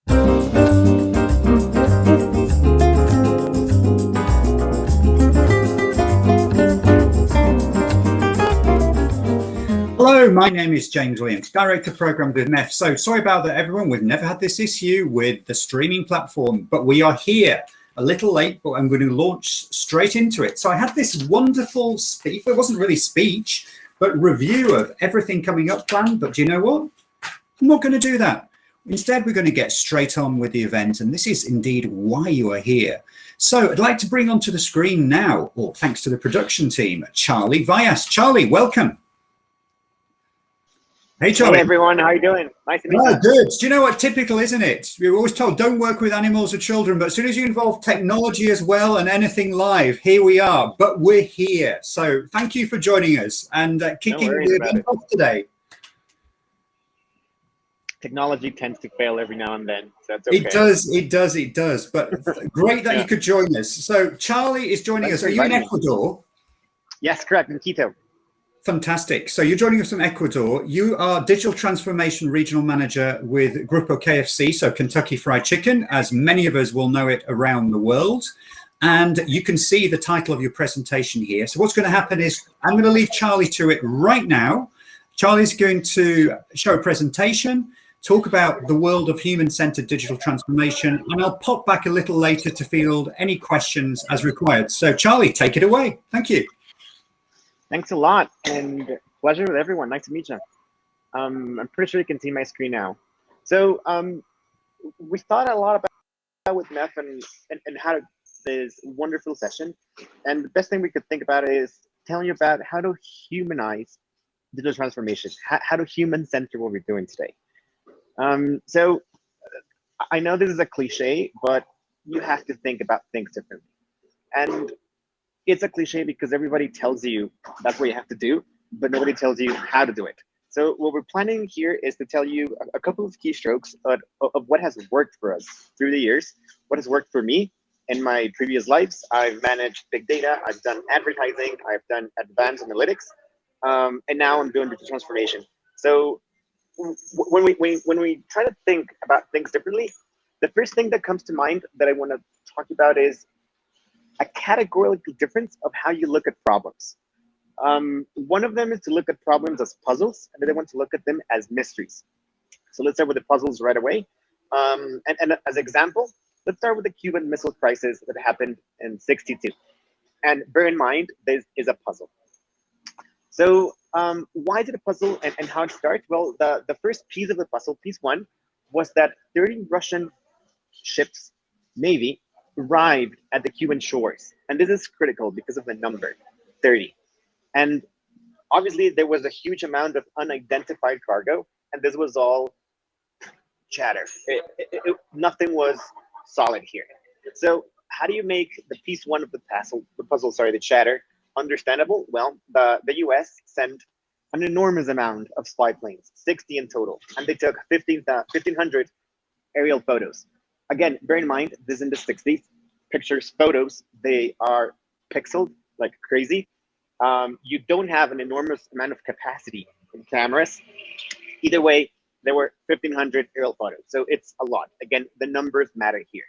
Hello, my name is James Williams, Director of Programming with MEF. So sorry about that, everyone. We've never had this issue with the streaming platform, but we are here a little late, but I'm going to launch straight into it. So I had this wonderful speech. Well, it wasn't really speech, but review of everything coming up planned. But do you know what? I'm not going to do that. Instead, we're going to get straight on with the event. And this is indeed why you are here. So I'd like to bring onto the screen now, or thanks to the production team, Charlie Vayas. Charlie, welcome. Hey, Charlie. Hey, everyone. How are you doing? Nice to meet you. Good. Do you know what? Typical, isn't it? We're always told don't work with animals or children, but as soon as you involve technology as well and anything live, here we are. But we're here. So thank you for joining us and kicking the event off today. Technology tends to fail every now and then, so that's okay. It does. But great that you could join us. So Charlie is joining us. Are you in Ecuador? Yes, correct. In Quito. Fantastic. So you're joining us from Ecuador. You are Digital Transformation Regional Manager with Grupo KFC, so Kentucky Fried Chicken, as many of us will know it around the world. And you can see the title of your presentation here. So what's going to happen is I'm going to leave Charlie to it right now. Charlie's going to show a presentation, talk about the world of human-centered digital transformation, and I'll pop back a little later to field any questions as required. So Charlie, take it away. Thank you. Thanks a lot, and pleasure with everyone. Nice to meet you. I'm pretty sure you can see my screen now. So we thought a lot about with MEF and how this wonderful session. And the best thing we could think about is telling you about how to humanize digital transformation, how to human center what we're doing today. So I know this is a cliche, but you have to think about things differently. And it's a cliche because everybody tells you that's what you have to do, but nobody tells you how to do it. So what we're planning here is to tell you a couple of keystrokes of what has worked for us through the years, what has worked for me in my previous lives. I've managed big data, I've done advertising, I've done advanced analytics, and now I'm doing digital transformation. So when we try to think about things differently, the first thing that comes to mind that I want to talk about is a categorical difference of how you look at problems. One of them is to look at problems as puzzles, and the other one to look at them as mysteries. So let's start with the puzzles right away. And as an example, let's start with the Cuban Missile Crisis that happened in '62. And bear in mind, this is a puzzle. So why is it a puzzle and how it starts? Well, the first piece of the puzzle, piece one, was that 30 Russian ships, Navy, arrived at the Cuban shores. And this is critical because of the number, 30. And obviously there was a huge amount of unidentified cargo, and this was all chatter. Nothing was solid here. So how do you make the piece one of the puzzle, the chatter, understandable? Well, the US sent an enormous amount of spy planes, 60 in total, and they took 1,500 aerial photos. Again, bear in mind, this is in the 60s. Pictures, photos, they are pixeled like crazy. You don't have an enormous amount of capacity in cameras. Either way, there were 1,500 aerial photos. So it's a lot. Again, the numbers matter here.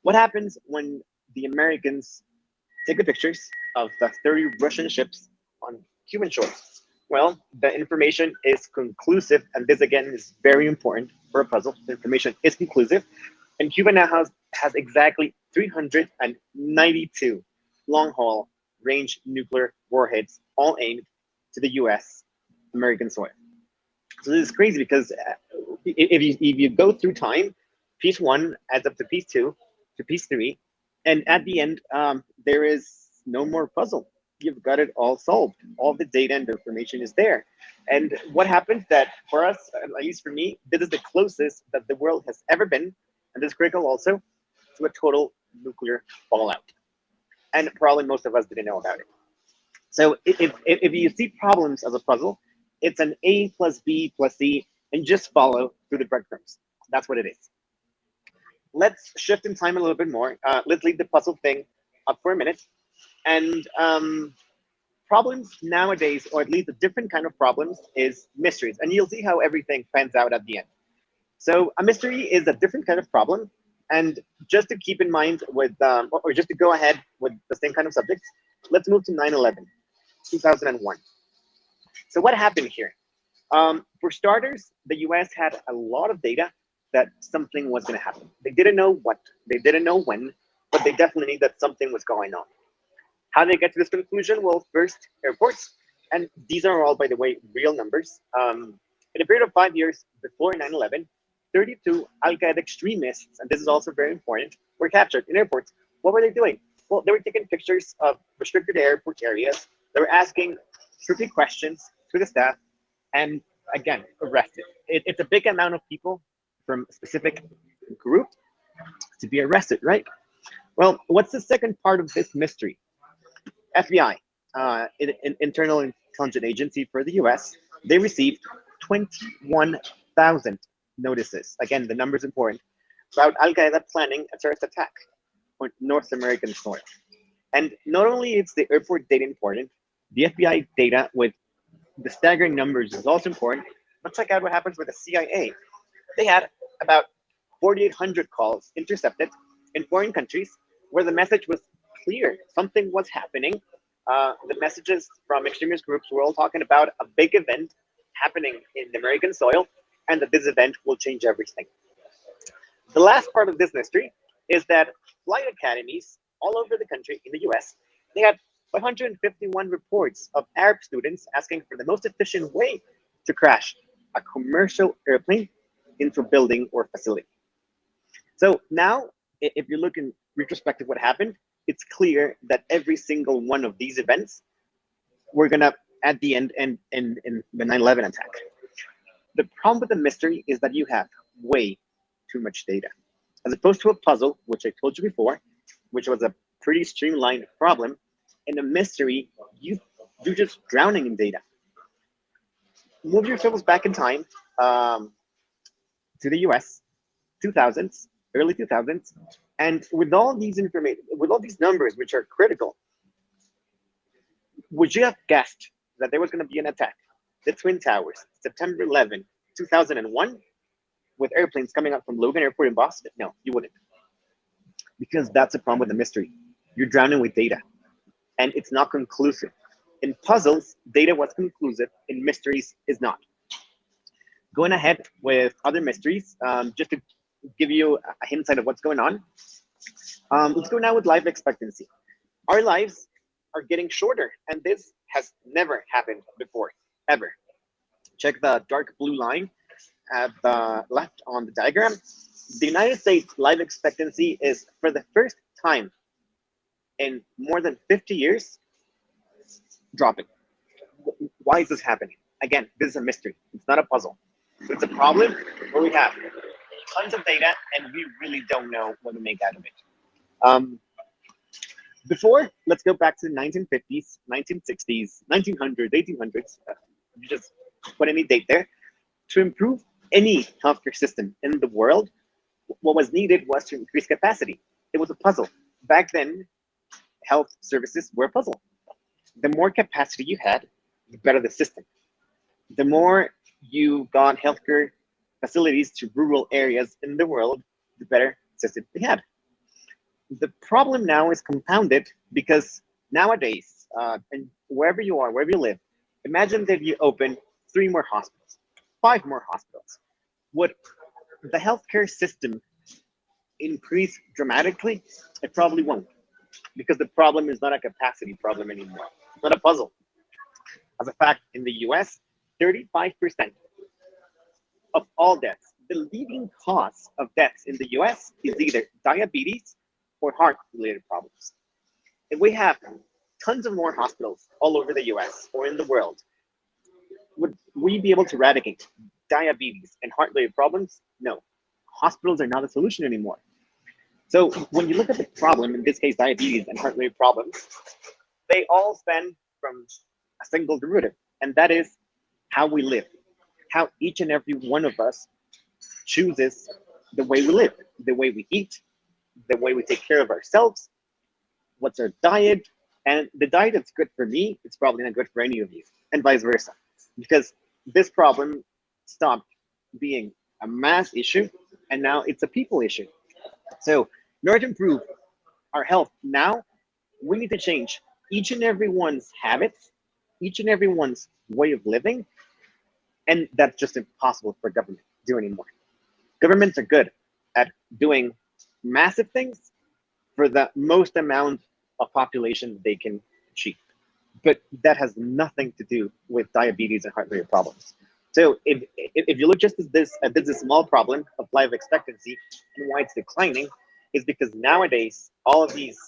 What happens when the Americans take the pictures of the 30 Russian ships on Cuban shores? Well, the information is conclusive. And this, again, is very important for a puzzle. The information is conclusive. And Cuba now has exactly 392 long-haul range nuclear warheads, all aimed to the US American soil. So this is crazy because if you go through time, piece one adds up to piece two, to piece three, and at the end, there is no more puzzle. You've got it all solved. All the data and the information is there. And what happens that for us, at least for me, this is the closest that the world has ever been, and this is critical also, to a total nuclear fallout. And probably most of us didn't know about it. So if you see problems as a puzzle, it's an A plus B plus C, and just follow through the breadcrumbs. That's what it is. Let's shift in time a little bit more. Let's leave the puzzle thing up for a minute. And problems nowadays, or at least a different kind of problems, is mysteries. And you'll see how everything pans out at the end. So a mystery is a different kind of problem. And just to keep in mind with, or just to go ahead with the same kind of subjects, let's move to 9/11, 2001. So what happened here? For starters, the US had a lot of data that something was going to happen. They didn't know what, they didn't know when, but they definitely knew that something was going on. How they get to this conclusion? Well, first, airports. And these are all, by the way, real numbers. In a period of 5 years before 9/11, 32 Al-Qaeda extremists, and this is also very important, were captured in airports. What were they doing? Well, they were taking pictures of restricted airport areas. They were asking tricky questions to the staff, and again, arrested. It's a big amount of people from a specific group to be arrested, right? Well, what's the second part of this mystery? FBI, Internal Intelligence Agency for the US, they received 21,000 notices. Again, the number is important, about Al Qaeda planning a terrorist attack on North American soil. And not only is the airport data important, the FBI data with the staggering numbers is also important. Let's check out what happens with the CIA. They had about 4,800 calls intercepted in foreign countries where the message was clear. Something was happening. The messages from extremist groups were all talking about a big event happening in the American soil and that this event will change everything. The last part of this mystery is that flight academies all over the country in the US, they had 551 reports of Arab students asking for the most efficient way to crash a commercial airplane into a building or facility. So now, if you look in retrospective what happened, it's clear that every single one of these events were gonna, at the end, end in the 9/11 attack. The problem with the mystery is that you have way too much data. As opposed to a puzzle, which I told you before, which was a pretty streamlined problem, in a mystery, you're just drowning in data. Move yourselves back in time to the US, 2000s, early 2000s, and with all these information, with all these numbers, which are critical, would you have guessed that there was going to be an attack, the Twin Towers, September 11, 2001, with airplanes coming up from Logan Airport in Boston? No, you wouldn't. Because that's a problem with the mystery. You're drowning with data, and it's not conclusive. In puzzles, data was conclusive. In mysteries, is not. Going ahead with other mysteries, just to give you a hint of what's going on. Let's go now with life expectancy. Our lives are getting shorter, and this has never happened before, ever. Check the dark blue line at the left on the diagram. The United States life expectancy is, for the first time in more than 50 years, dropping. Why is this happening? Again, this is a mystery. It's not a puzzle. It's a problem where we have tons of data and we really don't know what to make out of it. Before, let's go back to the 1950s, 1960s, 1900s, 1800s. You just put any date there. To improve any healthcare system in the world, what was needed was to increase capacity. It was a puzzle. Back then, health services were a puzzle. The more capacity you had, the better the system. The more you got healthcare facilities to rural areas in the world, the better system we had. The problem now is compounded because nowadays, and wherever you are, wherever you live, imagine that you open 3 more hospitals, 5 more hospitals. Would the healthcare system increase dramatically? It probably won't, because the problem is not a capacity problem anymore. It's not a puzzle. As a fact, in the US, 35% of all deaths, the leading cause of deaths in the US is either diabetes or heart-related problems. If we have tons of more hospitals all over the US or in the world, would we be able to eradicate diabetes and heart-related problems? No. Hospitals are not a solution anymore. So when you look at the problem, in this case, diabetes and heart-related problems, they all stem from a single derivative, and that is how we live, how each and every one of us chooses the way we live, the way we eat, the way we take care of ourselves, what's our diet, and the diet that's good for me, it's probably not good for any of you, and vice versa. Because this problem stopped being a mass issue, and now it's a people issue. So in order to improve our health now, we need to change each and everyone's habits, each and everyone's way of living, and that's just impossible for government to do anymore. Governments are good at doing massive things for the most amount of population they can achieve, but that has nothing to do with diabetes and heart rate problems. So if you look just at this small problem of life expectancy and why it's declining, is because nowadays all of these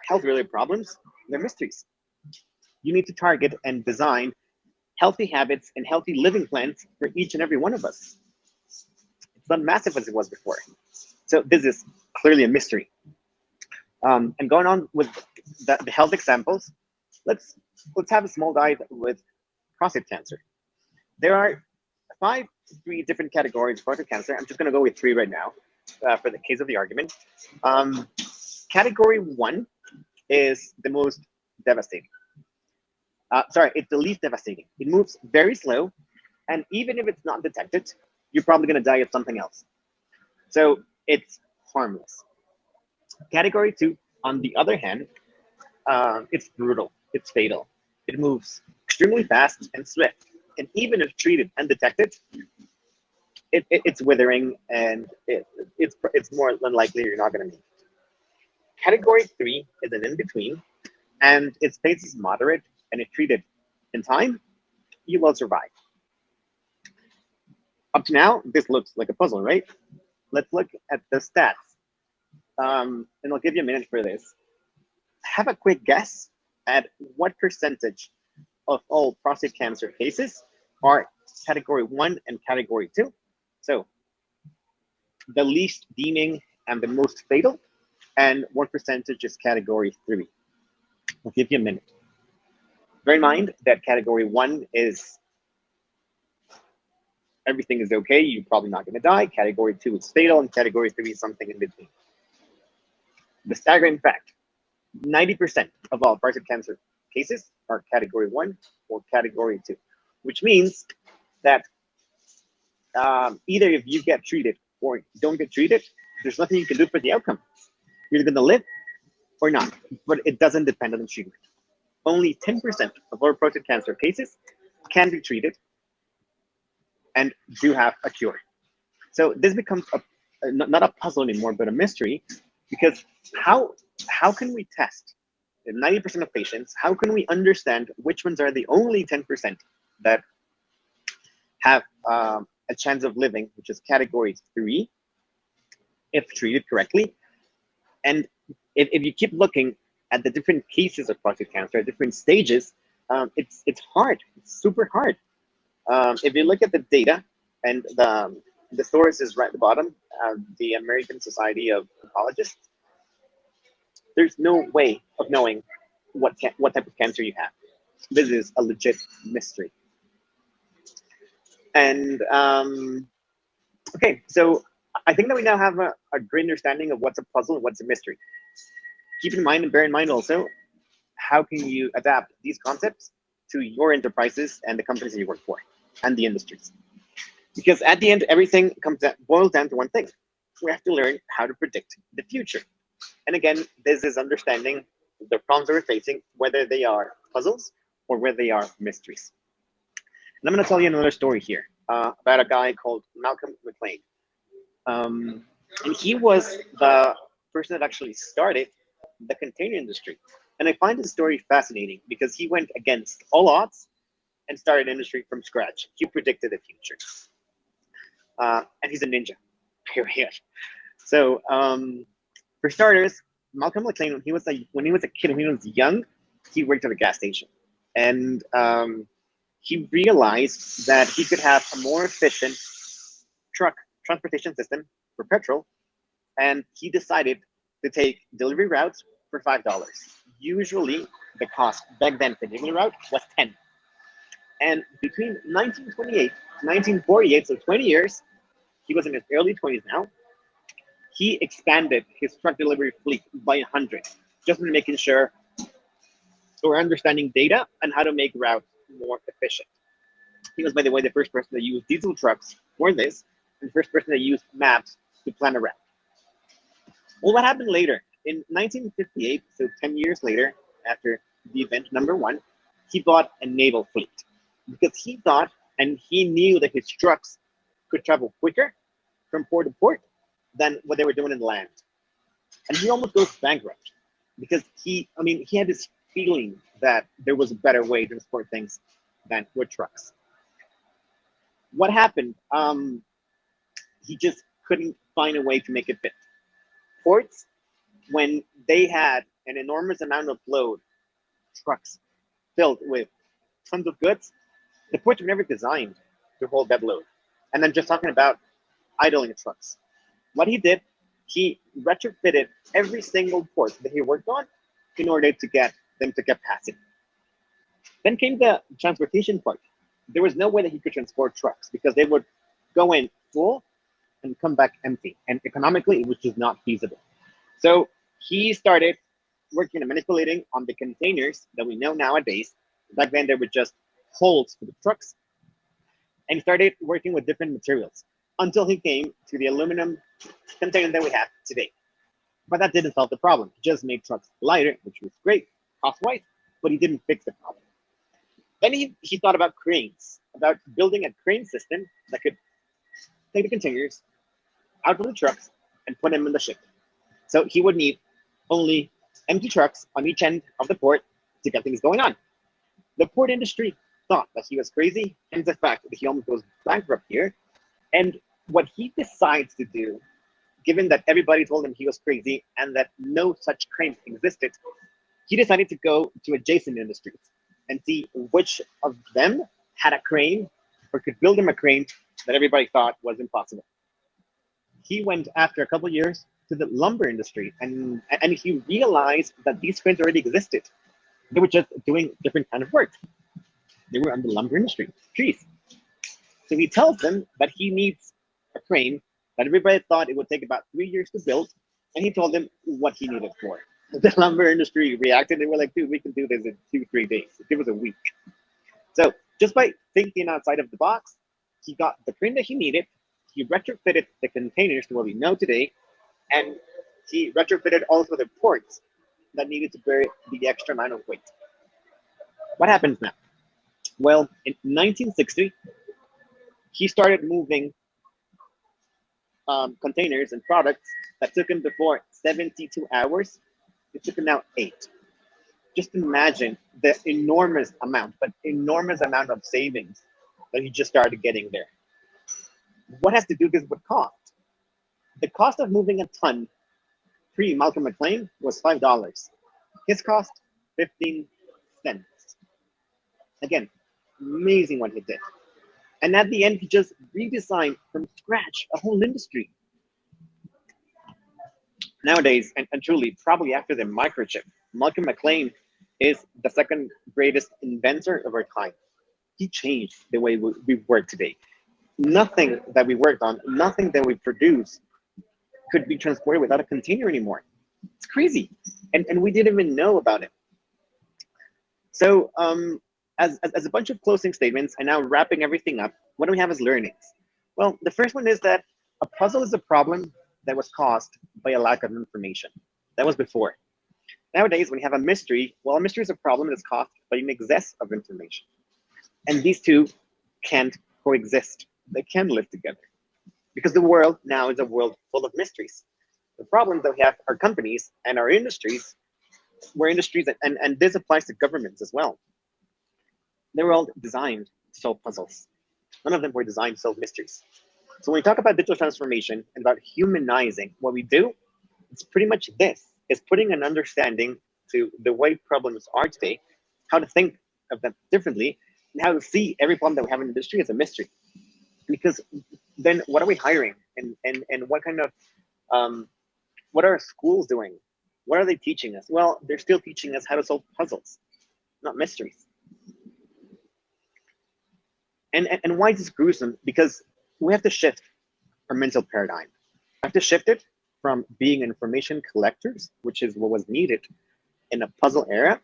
health related problems, they're mysteries. You need to target and design healthy habits and healthy living plans for each and every one of us. It's not massive as it was before. So this is clearly a mystery. And going on with the health examples, let's have a small dive with prostate cancer. There are three different categories of prostate cancer. I'm just going to go with three right now for the case of the argument. Category 1 is the most devastating. It's the least devastating. It moves very slow, and even if it's not detected, you're probably going to die of something else. So it's harmless. Category 2, on the other hand, it's brutal. It's fatal. It moves extremely fast and swift, and even if treated and detected, it's withering, and it's more than likely you're not going to make it. Category 3 is an in-between, and its pace is moderate, and if treated in time, you will survive. Up to now, this looks like a puzzle, right? Let's look at the stats. And I'll give you a minute for this. Have a quick guess at what percentage of all prostate cancer cases are category 1 and category 2. So the least deeming and the most fatal, and what percentage is category 3. I'll give you a minute. Bear in mind that category 1 is everything is okay, you're probably not going to die. Category 2 is fatal, and category 3 is something in between. The staggering fact, 90% of all prostate cancer cases are category 1 or category 2, which means that either if you get treated or don't get treated, there's nothing you can do for the outcome. You're either going to live or not, but it doesn't depend on the treatment. Only 10% of all prostate cancer cases can be treated and do have a cure. So this becomes not a puzzle anymore, but a mystery, because how can we test 90% of patients? How can we understand which ones are the only 10% that have a chance of living, which is category 3, if treated correctly? And if you keep looking at the different cases of prostate cancer at different stages, it's hard. It's super hard. If you look at the data, and the source is right at the bottom, the American Society of Oncologists, there's no way of knowing what type of cancer you have. This is a legit mystery. And okay, so I think that we now have a great understanding of what's a puzzle and what's a mystery. Keep in mind and bear in mind also, how can you adapt these concepts to your enterprises and the companies that you work for and the industries? Because at the end, everything boils down to one thing. We have to learn how to predict the future. And again, this is understanding the problems that we're facing, whether they are puzzles or whether they are mysteries. And I'm going to tell you another story here about a guy called Malcolm McLean. And he was the person that actually started the container industry. And I find his story fascinating because he went against all odds and started an industry from scratch. He predicted the future. And he's a ninja, period. So for starters, Malcolm McLean, when he was a kid, when he was young, he worked at a gas station. And he realized that he could have a more efficient transportation system for petrol. And he decided to take delivery routes for $5. Usually the cost back then for delivery route was 10. And between 1928 to 1948, so 20 years, he was in his early 20s now, he expanded his truck delivery fleet by 100, just in making sure we're understanding data and how to make routes more efficient. He was, by the way, the first person to use diesel trucks for this, and the first person to use maps to plan a route. Well, what happened later? In 1958, so 10 years later, after the event number one, he bought a naval fleet because he thought and he knew that his trucks could travel quicker from port to port than what they were doing in the land. And he almost goes bankrupt because he had this feeling that there was a better way to transport things than with trucks. What happened? He just couldn't find a way to make it fit. Ports, when they had an enormous amount of load, trucks filled with tons of goods, the ports were never designed to hold that load. And then just talking about idling trucks. What he did, he retrofitted every single port that he worked on in order to get them to capacity. Then came the transportation part. There was no way that he could transport trucks because they would go in full and come back empty. And economically, it was just not feasible. So he started working and manipulating on the containers that we know nowadays. Back then, they were just holes for the trucks. And started working with different materials until he came to the aluminum container that we have today. But that didn't solve the problem. He just made trucks lighter, which was great cost-wise, but he didn't fix the problem. Then he thought about cranes, about building a crane system that could take the containers out of the trucks and put them in the ship. So he would need only empty trucks on each end of the port to get things going on. The port industry thought that he was crazy, and the fact that he almost goes bankrupt here. And what he decides to do, given that everybody told him he was crazy and that no such crane existed, he decided to go to adjacent industries and see which of them had a crane or could build him a crane that everybody thought was impossible. He went after a couple of years to the lumber industry and he realized that these cranes already existed. They were just doing different kind of work. They were in the lumber industry, trees. So he tells them that he needs a crane that everybody thought it would take about 3 years to build, and he told them what he needed for. The lumber industry reacted. They were like, dude, we can do this in 2-3 days. Give us a week. So just by thinking outside of the box, he got the crane that he needed. He retrofitted the containers to what we know today, and he retrofitted also the ports that needed to bear the extra amount of weight. What happens now? Well, in 1960, he started moving containers and products that took him before 72 hours. It took him now 8. Just imagine the enormous amount of savings that he just started getting there. What has to do this with cost? The cost of moving a ton pre-Malcolm McLean was $5. His cost, 15 cents. Again, amazing what he did. And at the end, he just redesigned from scratch a whole industry. Nowadays, and truly, probably after the microchip, Malcolm McLean is the second greatest inventor of our time. He changed the way we work today. Nothing that we worked on, nothing that we produce could be transported without a container anymore. It's crazy. And we didn't even know about it. So as a bunch of closing statements and now wrapping everything up, what do we have as learnings? Well, the first one is that a puzzle is a problem that was caused by a lack of information. That was before. Nowadays, when you have a mystery, well, a mystery is a problem that is caused by an excess of information. And these two can't coexist. They can live together. Because the world now is a world full of mysteries. The problems that we have are companies and our industries, and this applies to governments as well. They were all designed to solve puzzles. None of them were designed to solve mysteries. So when we talk about digital transformation and about humanizing what we do, it's pretty much this. It's putting an understanding to the way problems are today, how to think of them differently, and how to see every problem that we have in the industry as a mystery. Because then what are we hiring? And what kind of, what are schools doing? What are they teaching us? Well, they're still teaching us how to solve puzzles, not mysteries. And why is this gruesome? Because we have to shift our mental paradigm. We have to shift it from being information collectors, which is what was needed in a puzzle era,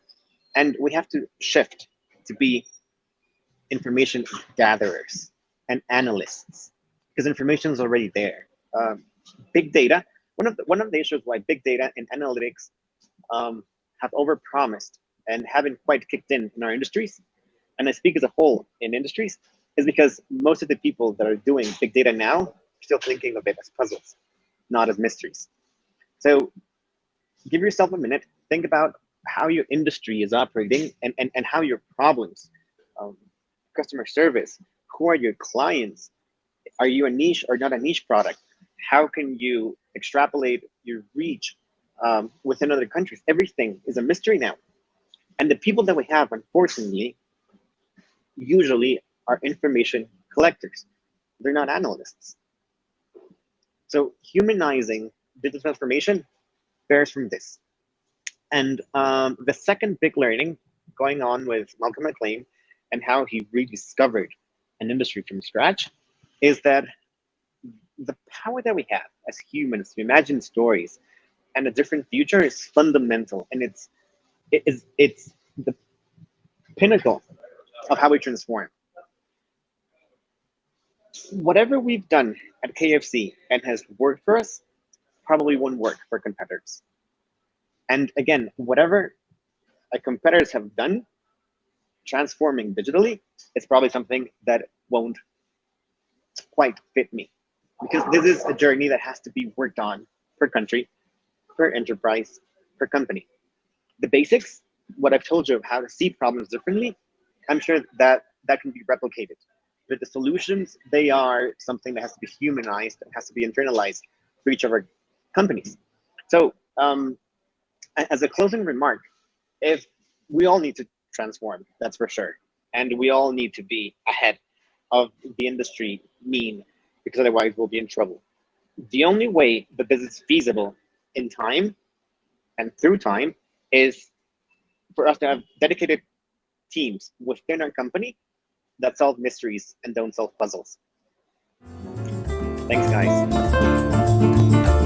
and we have to shift to be information gatherers and analysts. because information is already there. Big data. One of the issues why big data and analytics have overpromised and haven't quite kicked in our industries, and I speak as a whole in industries, is because most of the people that are doing big data now are still thinking of it as puzzles, not as mysteries. So give yourself a minute, think about how your industry is operating and how your problems, customer service, who are your clients, are you a niche or not a niche product? How can you extrapolate your reach within other countries? Everything is a mystery now. And the people that we have, unfortunately, usually are information collectors. They're not analysts. So humanizing digital transformation bears from this. And the second big learning going on with Malcolm McLean and how he rediscovered an industry from scratch is that the power that we have as humans to imagine stories and a different future is fundamental, and it's the pinnacle of how we transform. Whatever we've done at KFC and has worked for us probably won't work for competitors. And again, whatever our competitors have done transforming digitally, it's probably something that won't quite fit me, because this is a journey that has to be worked on per country, per enterprise, per company. The basics, what I've told you of how to see problems differently, I'm sure that that can be replicated. But the solutions, they are something that has to be humanized and has to be internalized for each of our companies. So as a closing remark, if we all need to transform, that's for sure. And we all need to be ahead of the industry mean, because otherwise we'll be in trouble. The only way that this is feasible in time and through time is for us to have dedicated teams within our company that solve mysteries and don't solve puzzles. Thanks, guys.